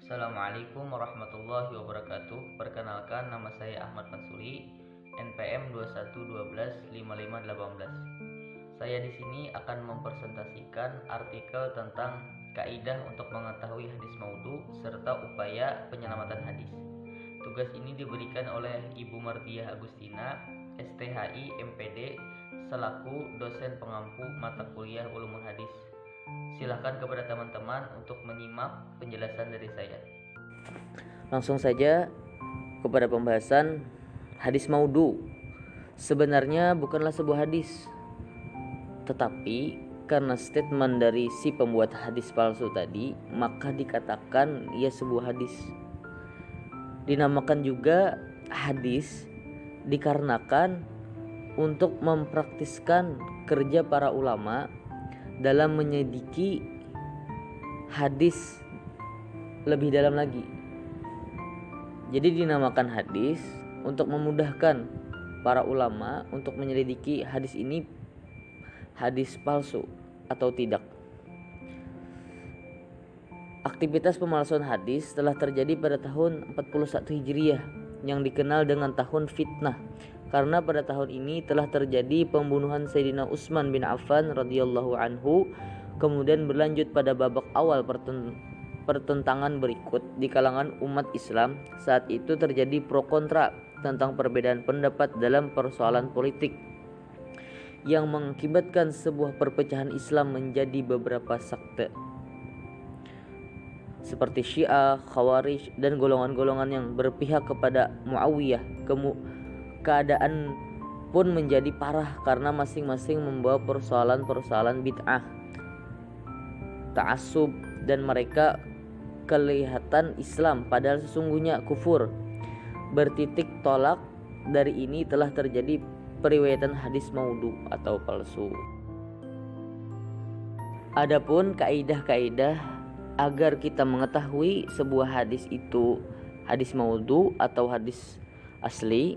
Assalamualaikum warahmatullahi wabarakatuh. Perkenalkan, nama saya Ahmad Mansuri, NPM 21125518. Saya di sini akan mempresentasikan artikel tentang kaidah untuk mengetahui hadis maudhu serta upaya penyelamatan hadis. Tugas ini diberikan oleh Ibu Mardiah Agustina, STHI MPD, selaku dosen pengampu mata kuliah Ulumul Hadis. Silakan kepada teman-teman untuk menyimak penjelasan dari saya. Langsung saja kepada pembahasan hadis maudhu. Sebenarnya bukanlah sebuah hadis, tetapi karena statement dari si pembuat hadis palsu tadi, maka dikatakan ia sebuah hadis. Dinamakan juga hadis dikarenakan untuk mempraktiskan kerja para ulama dalam menyelidiki hadis lebih dalam lagi. Jadi dinamakan hadis untuk memudahkan para ulama untuk menyelidiki hadis ini hadis palsu atau tidak. Aktivitas pemalsuan hadis telah terjadi pada tahun 41 Hijriah yang dikenal dengan tahun fitnah, karena pada tahun ini telah terjadi pembunuhan Sayyidina Utsman bin Affan radhiyallahu anhu. Kemudian berlanjut pada babak awal pertentangan berikut di kalangan umat Islam. Saat itu terjadi pro kontra tentang perbedaan pendapat dalam persoalan politik yang mengakibatkan sebuah perpecahan Islam menjadi beberapa sekte seperti Syiah, Khawarij, dan golongan-golongan yang berpihak kepada Muawiyah. Keadaan pun menjadi parah karena masing-masing membawa persoalan-persoalan bid'ah, ta'assub, dan mereka kelihatan Islam padahal sesungguhnya kufur. Bertitik tolak dari ini telah terjadi periwayatan hadis maudhu atau palsu. Adapun kaidah-kaidah agar kita mengetahui sebuah hadis itu hadis maudhu atau hadis asli,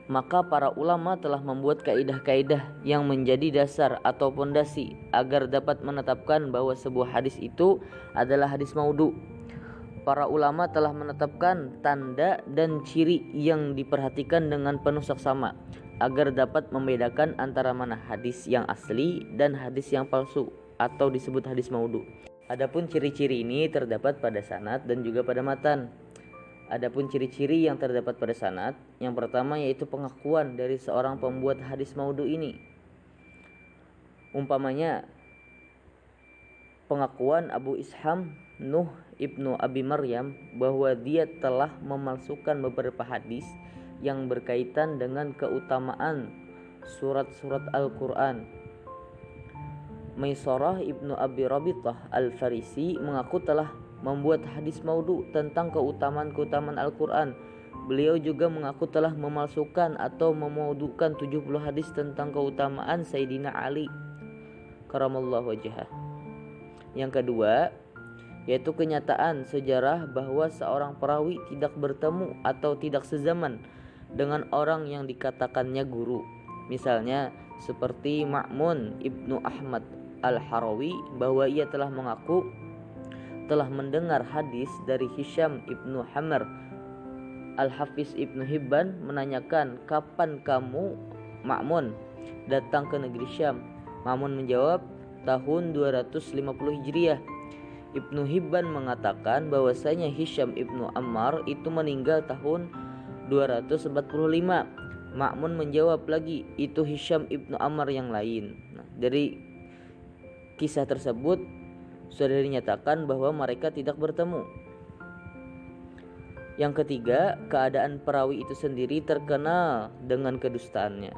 maka para ulama telah membuat kaidah-kaidah yang menjadi dasar atau pondasi agar dapat menetapkan bahwa sebuah hadis itu adalah hadis maudhu. Para ulama telah menetapkan tanda dan ciri yang diperhatikan dengan penuh saksama agar dapat membedakan antara mana hadis yang asli dan hadis yang palsu atau disebut hadis maudhu. Adapun ciri-ciri ini terdapat pada sanad dan juga pada matan. Adapun ciri-ciri yang terdapat pada sanad, yang pertama yaitu pengakuan dari seorang pembuat hadis maudhu ini. Umpamanya pengakuan Abu Isham Nuh ibnu Abi Maryam bahwa dia telah memalsukan beberapa hadis yang berkaitan dengan keutamaan surat-surat Al-Quran. Maisarah ibnu Abi Rabithah Al-Farisi mengaku telah membuat hadis maudhu tentang keutamaan Al-Quran. Beliau juga mengaku telah memalsukan atau memaudhukan 70 hadis tentang keutamaan Sayyidina Ali karamallahu wajhah. Yang kedua yaitu kenyataan sejarah bahwa seorang perawi tidak bertemu atau tidak sezaman dengan orang yang dikatakannya guru. Misalnya seperti Ma'mun ibnu Ahmad Al-Harawi bahwa ia telah mengaku telah mendengar hadis dari Hisham ibnu Hamar. Al-Hafiz ibnu Hibban menanyakan, kapan kamu Ma'mun datang ke negeri Syam? Ma'mun menjawab, tahun 250 Hijriah. Ibnu Hibban mengatakan bahwasanya Hisham ibnu Ammar itu meninggal tahun 245. Ma'mun menjawab lagi, itu Hisham ibnu Ammar yang lain. Dari kisah tersebut sudah dinyatakan bahwa mereka tidak bertemu. Yang ketiga, keadaan perawi itu sendiri terkenal dengan kedustaannya.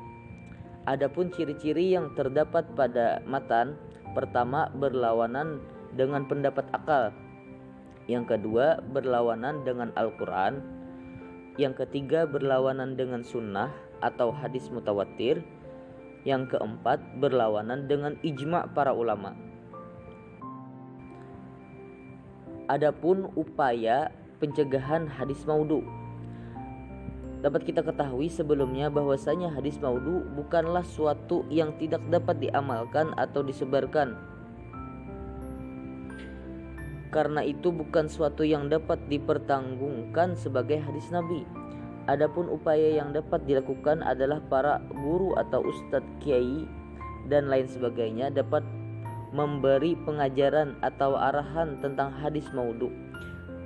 Adapun ciri-ciri yang terdapat pada matan, pertama berlawanan dengan pendapat akal. Yang kedua berlawanan dengan Al-Quran. Yang ketiga berlawanan dengan sunnah atau hadis mutawatir. Yang keempat berlawanan dengan ijma' para ulama. Adapun upaya pencegahan hadis maudhu, dapat kita ketahui sebelumnya bahwasanya hadis maudhu bukanlah suatu yang tidak dapat diamalkan atau disebarkan. karena itu bukan suatu yang dapat dipertanggungkan sebagai hadis Nabi. Adapun upaya yang dapat dilakukan adalah para guru atau ustadz, kiai dan lain sebagainya dapat memberi pengajaran atau arahan tentang hadis maudhu,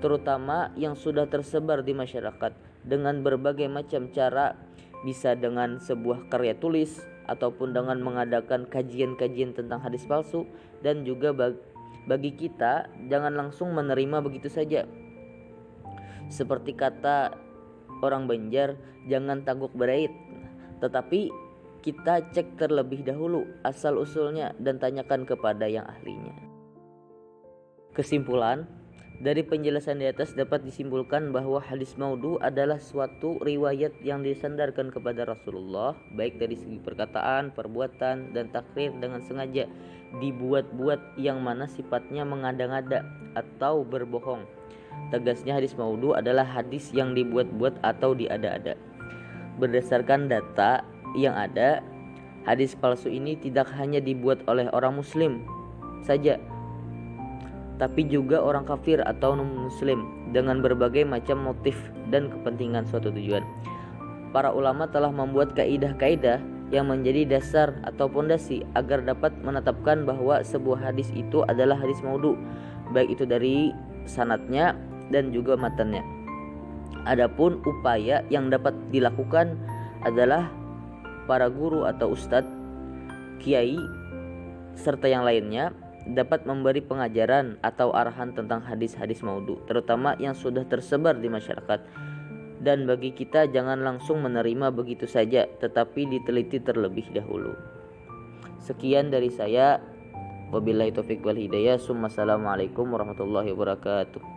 terutama yang sudah tersebar di masyarakat dengan berbagai macam cara, bisa dengan sebuah karya tulis ataupun dengan mengadakan kajian-kajian tentang hadis palsu. Dan juga bagi kita jangan langsung menerima begitu saja. Seperti kata orang Banjar, jangan tagok berait, tetapi kita cek terlebih dahulu asal usulnya dan tanyakan kepada yang ahlinya. Kesimpulan dari penjelasan di atas dapat disimpulkan bahwa hadis maudhu adalah suatu riwayat yang disandarkan kepada Rasulullah, baik dari segi perkataan, perbuatan, dan takrir dengan sengaja dibuat-buat yang mana sifatnya mengada-ngada atau berbohong. Tegasnya hadis maudhu adalah hadis yang dibuat-buat atau diada-ada. Berdasarkan data yang ada, hadis palsu ini tidak hanya dibuat oleh orang muslim saja, tapi juga orang kafir atau non-muslim dengan berbagai macam motif dan kepentingan suatu tujuan. Para ulama telah membuat kaidah-kaidah yang menjadi dasar atau pondasi agar dapat menetapkan bahwa sebuah hadis itu adalah hadis maudhu, baik itu dari sanadnya dan juga matannya. Adapun upaya yang dapat dilakukan adalah para guru atau ustadz, kiai, serta yang lainnya dapat memberi pengajaran atau arahan tentang hadis-hadis maudhu, terutama yang sudah tersebar di masyarakat. Dan bagi kita jangan langsung menerima begitu saja, tetapi diteliti terlebih dahulu. Sekian dari saya. Wabillahi taufiq wal hidayah. Assalamualaikum warahmatullahi wabarakatuh.